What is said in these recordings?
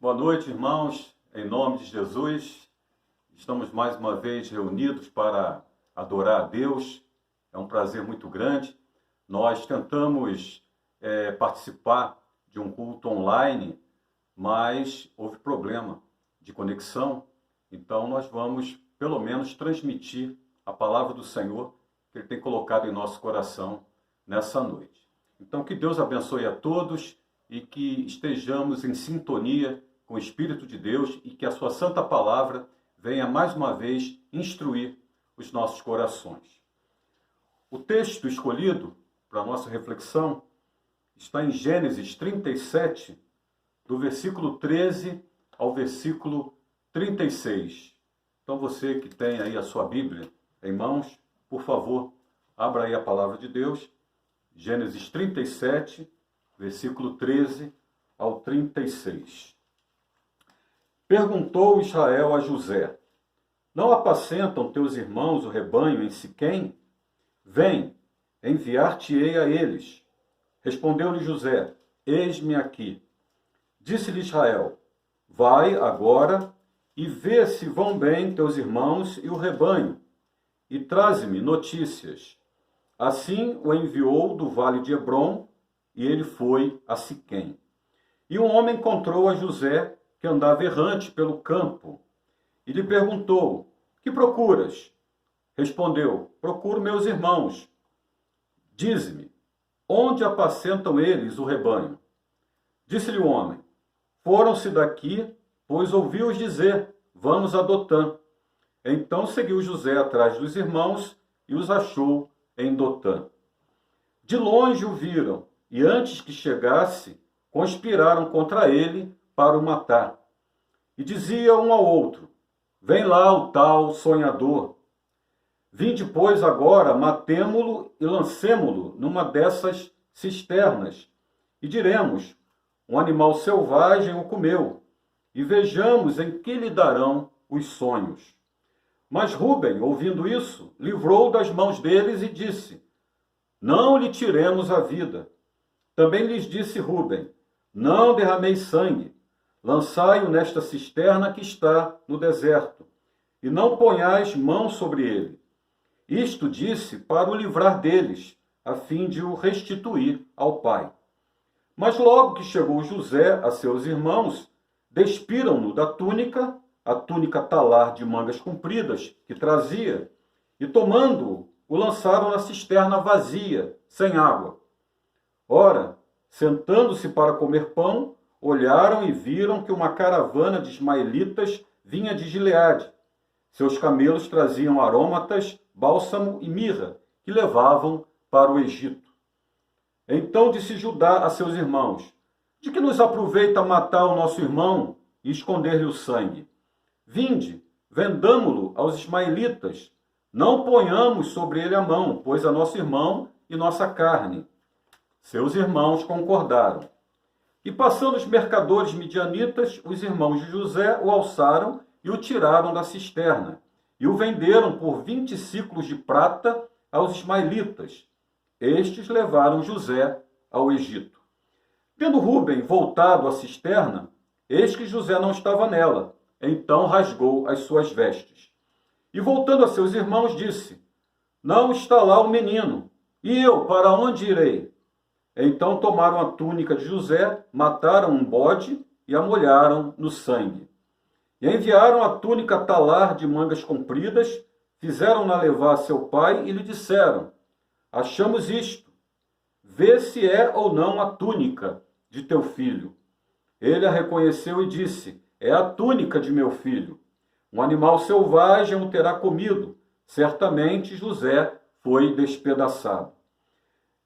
Boa noite, irmãos. Em nome de Jesus, estamos mais uma vez reunidos para adorar a Deus. É um prazer muito grande. Nós tentamos participar de um culto online, mas houve problema de conexão. Então, nós vamos, pelo menos, transmitir a palavra do Senhor que Ele tem colocado em nosso coração nessa noite. Então, que Deus abençoe a todos e que estejamos em sintonia com o Espírito de Deus e que a sua santa palavra venha mais uma vez instruir os nossos corações. O texto escolhido para a nossa reflexão está em Gênesis 37, do versículo 13 ao versículo 36. Então você que tem aí a sua Bíblia em mãos, por favor, abra aí a palavra de Deus. Gênesis 37, versículo 13 ao 36. Perguntou Israel a José: Não apacentam teus irmãos o rebanho em Siquém? Vem, enviar-te-ei a eles. Respondeu-lhe José: Eis-me aqui. Disse-lhe Israel: Vai agora e vê se vão bem teus irmãos e o rebanho, e traze-me notícias. Assim o enviou do vale de Hebrom, e ele foi a Siquém. E um homem encontrou a José, que andava errante pelo campo, e lhe perguntou: Que procuras? Respondeu: Procuro meus irmãos. Dize-me, onde apacentam eles o rebanho? Disse-lhe o homem: Foram-se daqui, pois ouvi-os dizer: Vamos a Dotã. Então seguiu José atrás dos irmãos e os achou em Dotã. De longe o viram, e antes que chegasse, conspiraram contra ele para o matar. E dizia um ao outro: Vem lá o tal sonhador. Vinde, pois, agora, matemo-lo e lancemo-lo numa dessas cisternas. E diremos: Um animal selvagem o comeu, e vejamos em que lhe darão os sonhos. Mas Rúben, ouvindo isso, livrou das mãos deles e disse: Não lhe tiremos a vida. Também lhes disse Rúben: Não derrameis sangue. Lançai-o nesta cisterna que está no deserto, e não ponhais mão sobre ele. Isto disse para o livrar deles, a fim de o restituir ao pai. Mas logo que chegou José a seus irmãos, despiram-no da túnica, a túnica talar de mangas compridas que trazia, e tomando-o, o lançaram na cisterna vazia, sem água. Ora, sentando-se para comer pão, olharam e viram que uma caravana de ismaelitas vinha de Gileade. Seus camelos traziam aromatas, bálsamo e mirra, que levavam para o Egito. Então disse Judá a seus irmãos: De que nos aproveita matar o nosso irmão e esconder-lhe o sangue? Vinde, vendamo-lo aos ismaelitas. Não ponhamos sobre ele a mão, pois é nosso irmão e nossa carne. Seus irmãos concordaram. E passando os mercadores midianitas, os irmãos de José o alçaram e o tiraram da cisterna, e o venderam por 20 siclos de prata aos ismaelitas. Estes levaram José ao Egito. Tendo Rúben voltado à cisterna, eis que José não estava nela. Então rasgou as suas vestes. E voltando a seus irmãos, disse: Não está lá o menino. E eu, para onde irei? Então tomaram a túnica de José, mataram um bode e a molharam no sangue. E enviaram a túnica talar de mangas compridas, fizeram-na levar a seu pai e lhe disseram: Achamos isto. Vê se é ou não a túnica de teu filho. Ele a reconheceu e disse: É a túnica de meu filho. Um animal selvagem o terá comido. Certamente José foi despedaçado.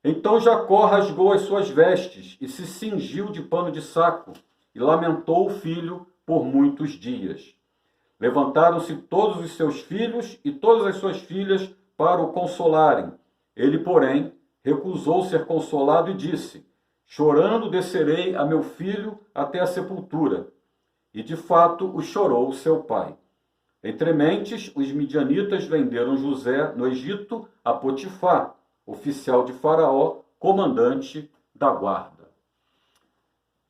Então Jacó rasgou as suas vestes e se cingiu de pano de saco, e lamentou o filho por muitos dias. Levantaram-se todos os seus filhos e todas as suas filhas para o consolarem. Ele, porém, recusou ser consolado e disse: Chorando descerei a meu filho até a sepultura. E de fato o chorou seu pai. Entre mentes, os midianitas venderam José no Egito a Potifar, oficial de Faraó, comandante da guarda.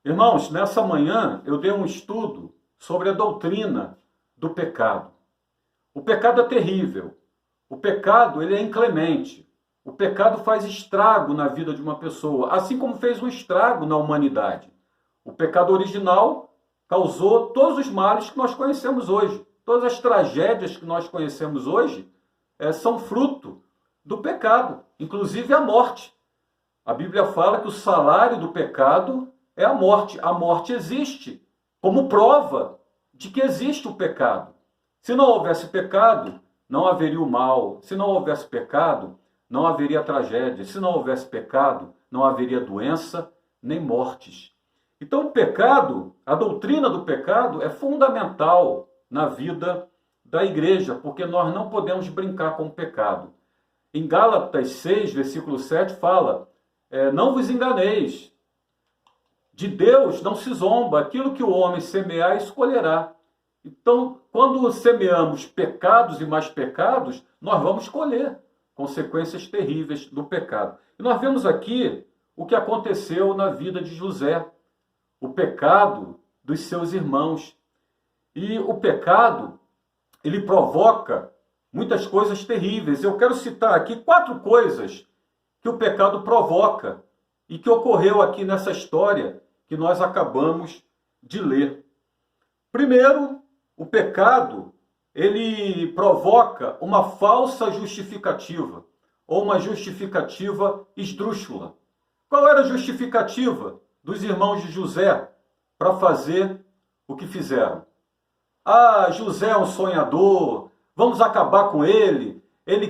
Irmãos, nessa manhã eu dei um estudo sobre a doutrina do pecado. O pecado é terrível. O pecado, ele é inclemente. O pecado faz estrago na vida de uma pessoa, assim como fez um estrago na humanidade. O pecado original causou todos os males que nós conhecemos hoje. Todas as tragédias que nós conhecemos hoje são fruto do pecado, inclusive a morte. A Bíblia fala que o salário do pecado é a morte. A morte existe como prova de que existe o pecado. Se não houvesse pecado, não haveria o mal. Se não houvesse pecado, não haveria tragédia. Se não houvesse pecado, não haveria doença nem mortes. Então, o pecado, a doutrina do pecado é fundamental na vida da igreja, porque nós não podemos brincar com o pecado. Em Gálatas 6, versículo 7, fala: não vos enganeis, de Deus não se zomba, aquilo que o homem semear, escolherá. Então, quando semeamos pecados e mais pecados, nós vamos colher consequências terríveis do pecado. E nós vemos aqui o que aconteceu na vida de José, o pecado dos seus irmãos. E o pecado, ele provoca muitas coisas terríveis. Eu quero citar aqui 4 coisas que o pecado provoca e que ocorreu aqui nessa história que nós acabamos de ler. Primeiro, o pecado, ele provoca uma falsa justificativa, ou uma justificativa esdrúxula. Qual era a justificativa dos irmãos de José para fazer o que fizeram? Ah, José é um sonhador, vamos acabar com ele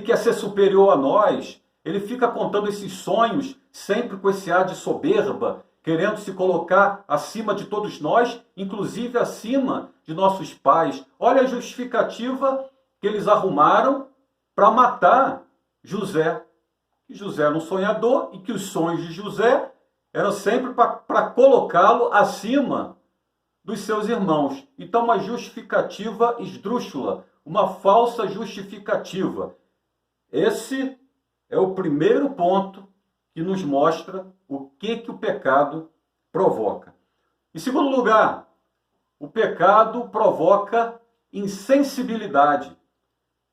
quer ser superior a nós, ele fica contando esses sonhos sempre com esse ar de soberba, querendo se colocar acima de todos nós, inclusive acima de nossos pais. Olha a justificativa que eles arrumaram para matar José. Que José era um sonhador e que os sonhos de José eram sempre para colocá-lo acima dos seus irmãos. Então, uma justificativa esdrúxula, uma falsa justificativa. Esse é o primeiro ponto que nos mostra o que o pecado provoca. Em segundo lugar, o pecado provoca insensibilidade.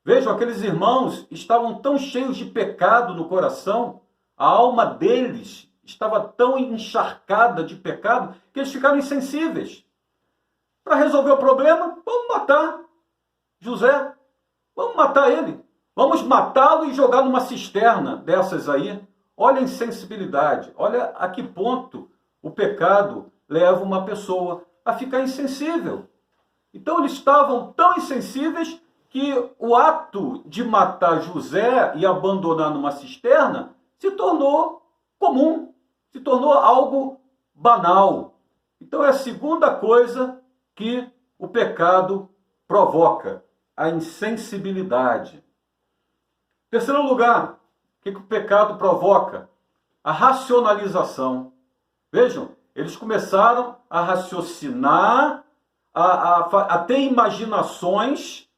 Vejam, aqueles irmãos estavam tão cheios de pecado no coração, a alma deles estava tão encharcada de pecado, que eles ficaram insensíveis. Para resolver o problema, vamos matar José, vamos matar ele, vamos matá-lo e jogar numa cisterna dessas aí. Olha a insensibilidade, olha a que ponto o pecado leva uma pessoa a ficar insensível. Então eles estavam tão insensíveis que o ato de matar José e abandonar numa cisterna se tornou comum, se tornou algo banal. Então é a segunda coisa que o pecado provoca, a insensibilidade. Terceiro lugar, o que o pecado provoca? A racionalização. Vejam, eles começaram a raciocinar, a ter imaginações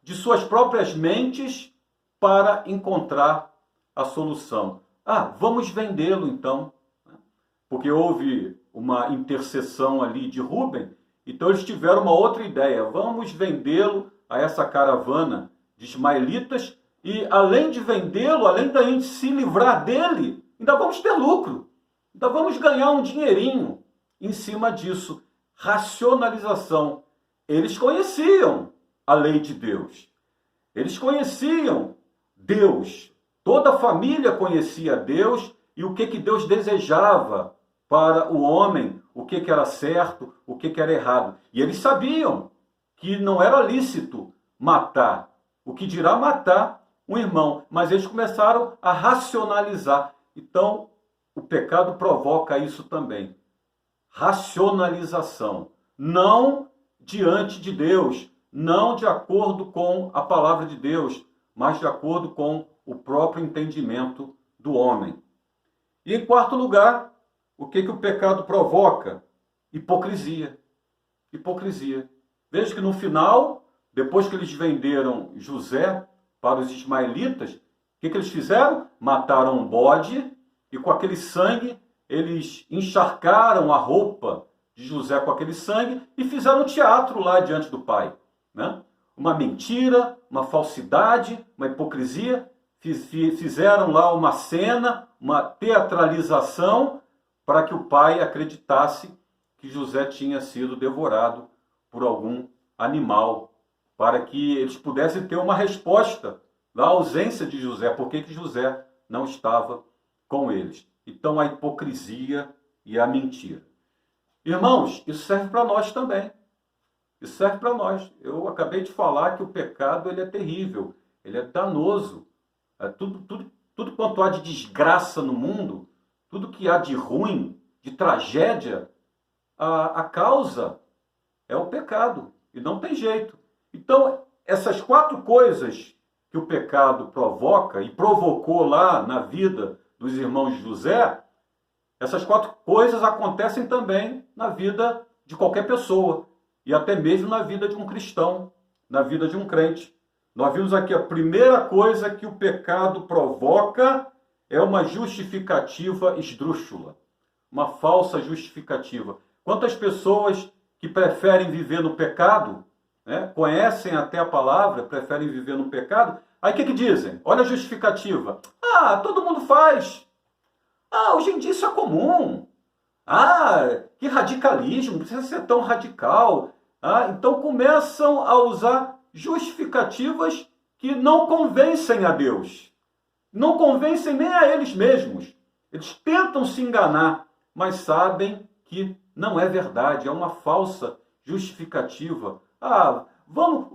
de suas próprias mentes para encontrar a solução. Ah, vamos vendê-lo então. Porque houve uma intercessão ali de Rúben, então eles tiveram uma outra ideia. Vamos vendê-lo a essa caravana de ismaelitas e, além de vendê-lo, além da gente se livrar dele, ainda vamos ter lucro. Ainda vamos ganhar um dinheirinho em cima disso. Racionalização. Eles conheciam a lei de Deus. Eles conheciam Deus. Toda a família conhecia Deus e o que Deus desejava para o homem, o que era certo, o que era errado. E eles sabiam que não era lícito matar. O que dirá matar um irmão? Mas eles começaram a racionalizar. Então, o pecado provoca isso também. Racionalização. Não diante de Deus, não de acordo com a palavra de Deus, mas de acordo com o próprio entendimento do homem. E em quarto lugar, o que o pecado provoca? Hipocrisia. Hipocrisia. Veja que no final, depois que eles venderam José para os ismaelitas, o que eles fizeram? Mataram um bode e com aquele sangue eles encharcaram a roupa de José com aquele sangue e fizeram teatro lá diante do pai, né? Uma mentira, uma falsidade, uma hipocrisia, fizeram lá uma cena, uma teatralização para que o pai acreditasse que José tinha sido devorado por algum animal, para que eles pudessem ter uma resposta da ausência de José, por que José não estava com eles. Então a hipocrisia e a mentira. Irmãos, isso serve para nós também. Isso serve para nós. Eu acabei de falar que o pecado ele é terrível, ele é danoso. Tudo quanto há de desgraça no mundo, tudo que há de ruim, de tragédia, a causa é o pecado. E não tem jeito. Então, essas 4 coisas que o pecado provoca e provocou lá na vida dos irmãos de José, essas 4 coisas acontecem também na vida de qualquer pessoa. E até mesmo na vida de um cristão, na vida de um crente. Nós vimos aqui a primeira coisa que o pecado provoca é uma justificativa esdrúxula, uma falsa justificativa. Quantas pessoas que preferem viver no pecado, né, conhecem até a palavra, preferem viver no pecado, aí o que dizem? Olha a justificativa. Ah, todo mundo faz. Ah, hoje em dia isso é comum. Ah, que radicalismo, não precisa ser tão radical. Ah, então começam a usar justificativas que não convencem a Deus. Não convencem nem a eles mesmos. Eles tentam se enganar, mas sabem que não é verdade, é uma falsa justificativa. Ah,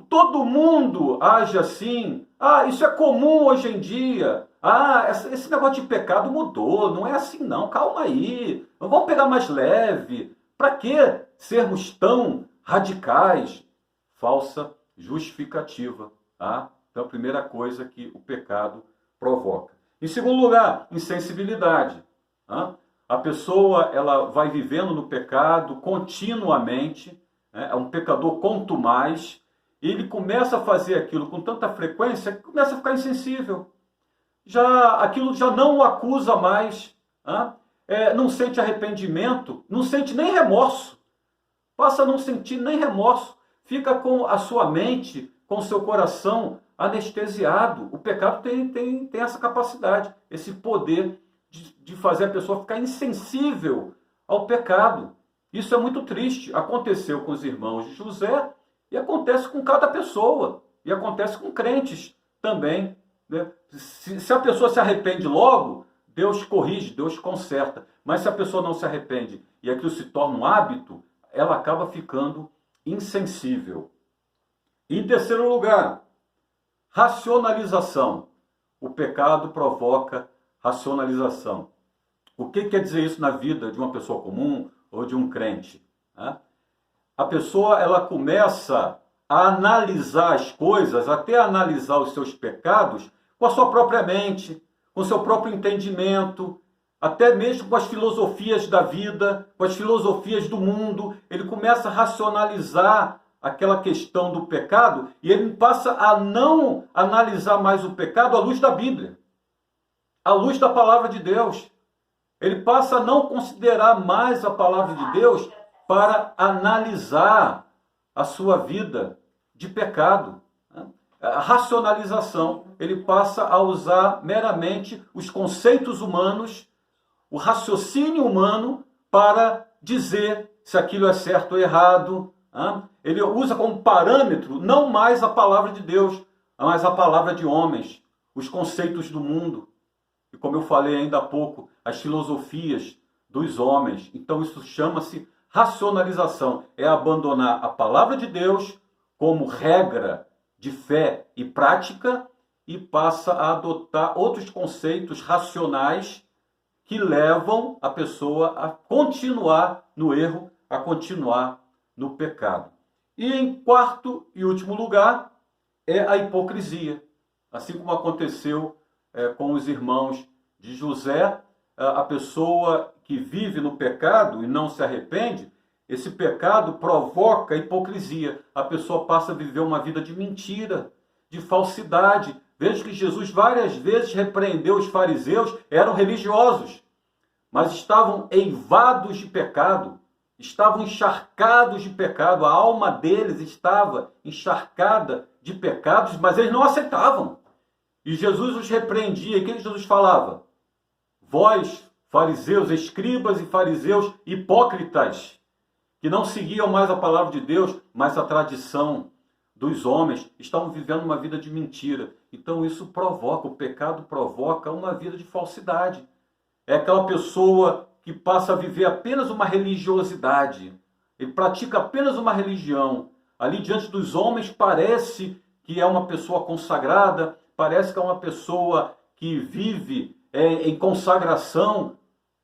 todo mundo age assim. Ah, isso é comum hoje em dia. Ah, esse negócio de pecado mudou, não é assim não, calma aí. Vamos pegar mais leve. Para que sermos tão radicais? Falsa justificativa. Ah, então a primeira coisa que o pecado provoca. Em segundo lugar, insensibilidade. Ah, a pessoa ela vai vivendo no pecado continuamente, né? É um pecador contumaz, e ele começa a fazer aquilo com tanta frequência que começa a ficar insensível. Aquilo já não o acusa mais, não sente arrependimento, não sente nem remorso, passa a não sentir nem remorso, fica com a sua mente, com o seu coração anestesiado. O pecado tem essa capacidade, esse poder de fazer a pessoa ficar insensível ao pecado. Isso é muito triste. Aconteceu com os irmãos de José e acontece com cada pessoa, e acontece com crentes também. Se a pessoa se arrepende logo, Deus corrige, Deus conserta. Mas se a pessoa não se arrepende e aquilo se torna um hábito, ela acaba ficando insensível. E em terceiro lugar, racionalização. O pecado provoca racionalização. O que quer dizer isso na vida de uma pessoa comum ou de um crente? A pessoa ela começa a analisar as coisas, até analisar os seus pecados, com a sua própria mente, com o seu próprio entendimento, até mesmo com as filosofias da vida, com as filosofias do mundo. Ele começa a racionalizar aquela questão do pecado e ele passa a não analisar mais o pecado à luz da Bíblia, à luz da palavra de Deus. Ele passa a não considerar mais a palavra de Deus para analisar a sua vida de pecado. A racionalização, ele passa a usar meramente os conceitos humanos, o raciocínio humano para dizer se aquilo é certo ou errado. Ele usa como parâmetro não mais a palavra de Deus, mas a palavra de homens, os conceitos do mundo. E como eu falei ainda há pouco, as filosofias dos homens. Então isso chama-se racionalização. É abandonar a palavra de Deus como regra de fé e prática e passa a adotar outros conceitos racionais que levam a pessoa a continuar no erro, a continuar no pecado. E em quarto e último lugar é a hipocrisia. Assim como aconteceu com os irmãos de José, a pessoa que vive no pecado e não se arrepende, esse pecado provoca hipocrisia. A pessoa passa a viver uma vida de mentira, de falsidade. Veja que Jesus várias vezes repreendeu os fariseus, eram religiosos, mas estavam eivados de pecado, estavam encharcados de pecado, a alma deles estava encharcada de pecados, mas eles não aceitavam. E Jesus os repreendia. E o que Jesus falava? Vós, fariseus, escribas e fariseus hipócritas, que não seguiam mais a palavra de Deus, mas a tradição dos homens, estavam vivendo uma vida de mentira. Então isso provoca, o pecado provoca uma vida de falsidade. É aquela pessoa que passa a viver apenas uma religiosidade. Ele pratica apenas uma religião. Ali diante dos homens parece que é uma pessoa consagrada, parece que é uma pessoa que vive em consagração,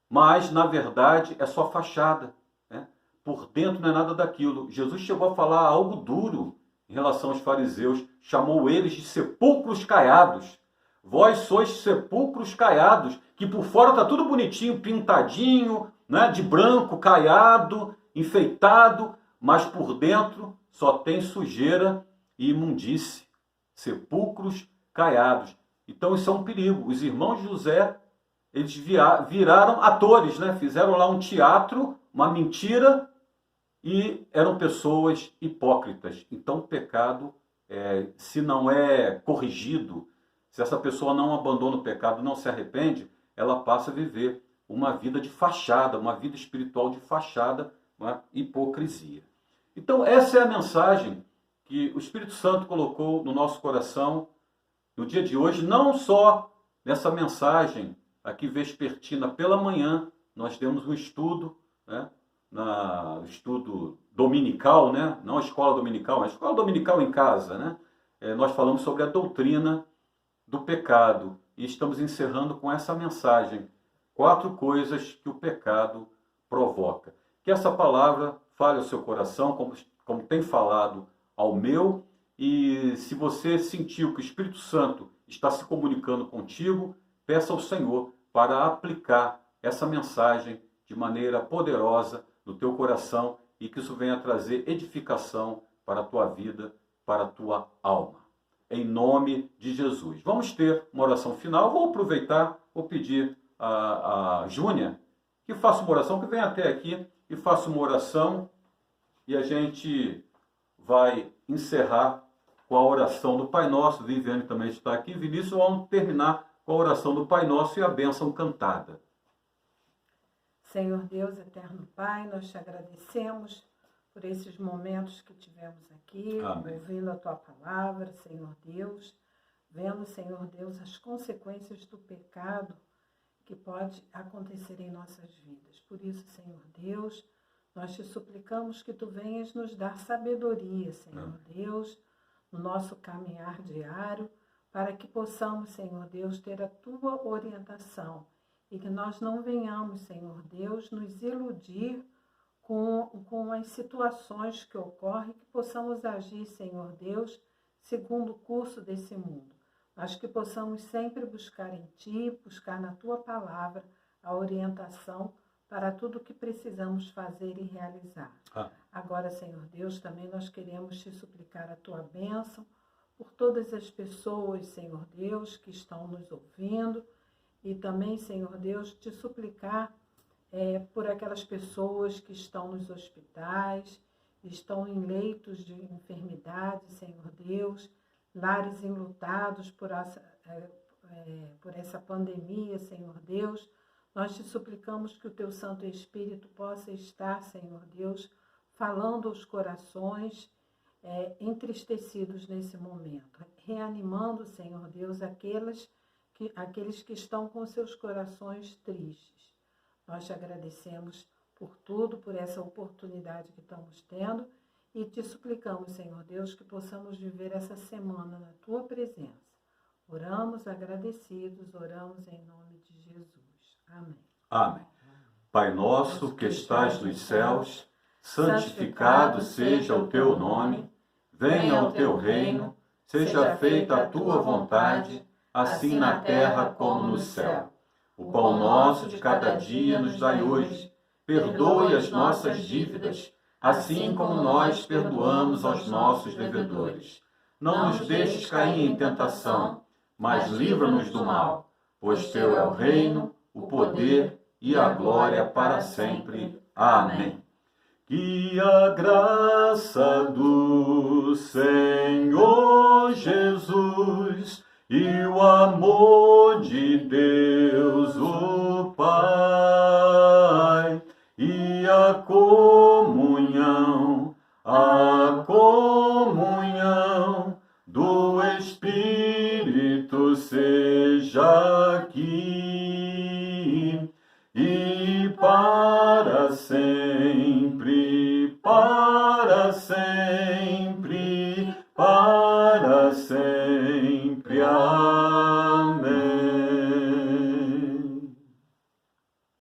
mas na verdade é só fachada, né? Por dentro não é nada daquilo. Jesus chegou a falar algo duro em relação aos fariseus, chamou eles de sepulcros caiados. Vós sois sepulcros caiados, que por fora está tudo bonitinho, pintadinho, né, de branco, caiado, enfeitado, mas por dentro só tem sujeira e imundície. Sepulcros caiados. Então isso é um perigo. Os irmãos de José, eles viraram atores, né? Fizeram lá um teatro, uma mentira, e eram pessoas hipócritas. Então o pecado, se não é corrigido, se essa pessoa não abandona o pecado, não se arrepende, ela passa a viver uma vida de fachada, uma vida espiritual de fachada, uma hipocrisia. Então essa é a mensagem que o Espírito Santo colocou no nosso coração no dia de hoje, não só nessa mensagem aqui vespertina pela manhã, nós temos um estudo, né, estudo dominical, né, não a escola dominical, mas a escola dominical em casa, né, nós falamos sobre a doutrina do pecado e estamos encerrando com essa mensagem, 4 coisas que o pecado provoca. Que essa palavra fale ao seu coração, como tem falado ao meu, e se você sentiu que o Espírito Santo está se comunicando contigo, peça ao Senhor para aplicar essa mensagem de maneira poderosa no teu coração e que isso venha trazer edificação para a tua vida, para a tua alma. Em nome de Jesus. Vamos ter uma oração final. Vou aproveitar, vou pedir a Júnia que faça uma oração, que venha até aqui e faça uma oração e a gente vai encerrar com a oração do Pai Nosso. Viviane também está aqui. Vinícius, vamos terminar com a oração do Pai Nosso e a bênção cantada. Senhor Deus, eterno Pai, nós te agradecemos por esses momentos que tivemos aqui, Amém. Ouvindo a Tua palavra, Senhor Deus, vendo, Senhor Deus, as consequências do pecado que pode acontecer em nossas vidas. Por isso, Senhor Deus, nós te suplicamos que Tu venhas nos dar sabedoria, Senhor Deus, no nosso caminhar diário, para que possamos, Senhor Deus, ter a Tua orientação e que nós não venhamos, Senhor Deus, nos iludir com as situações que ocorrem, que possamos agir, Senhor Deus, segundo o curso desse mundo, mas que possamos sempre buscar em Ti, buscar na Tua palavra a orientação para tudo o que precisamos fazer e realizar. Agora, Senhor Deus, também nós queremos Te suplicar a Tua bênção por todas as pessoas, Senhor Deus, que estão nos ouvindo, e também, Senhor Deus, Te suplicar por aquelas pessoas que estão nos hospitais, estão em leitos de enfermidade, Senhor Deus, lares enlutados por essa pandemia, Senhor Deus. Nós Te suplicamos que o Teu Santo Espírito possa estar, Senhor Deus, falando aos corações entristecidos nesse momento, reanimando, Senhor Deus, aqueles que estão com seus corações tristes. Nós Te agradecemos por tudo, por essa oportunidade que estamos tendo e Te suplicamos, Senhor Deus, que possamos viver essa semana na Tua presença. Oramos agradecidos, oramos em nome de Jesus. Amém. Amém. Pai nosso que estais nos céus, santificado seja o Teu nome, venha o Teu reino, seja feita a Tua vontade, assim na terra como no céu. O pão nosso de cada dia nos dai hoje. Perdoe as nossas dívidas, assim como nós perdoamos aos nossos devedores. Não nos deixes cair em tentação, mas livra-nos do mal, pois Teu é o reino, o poder e a glória para sempre. Amém. Que a graça do Senhor Jesus e o amor de Deus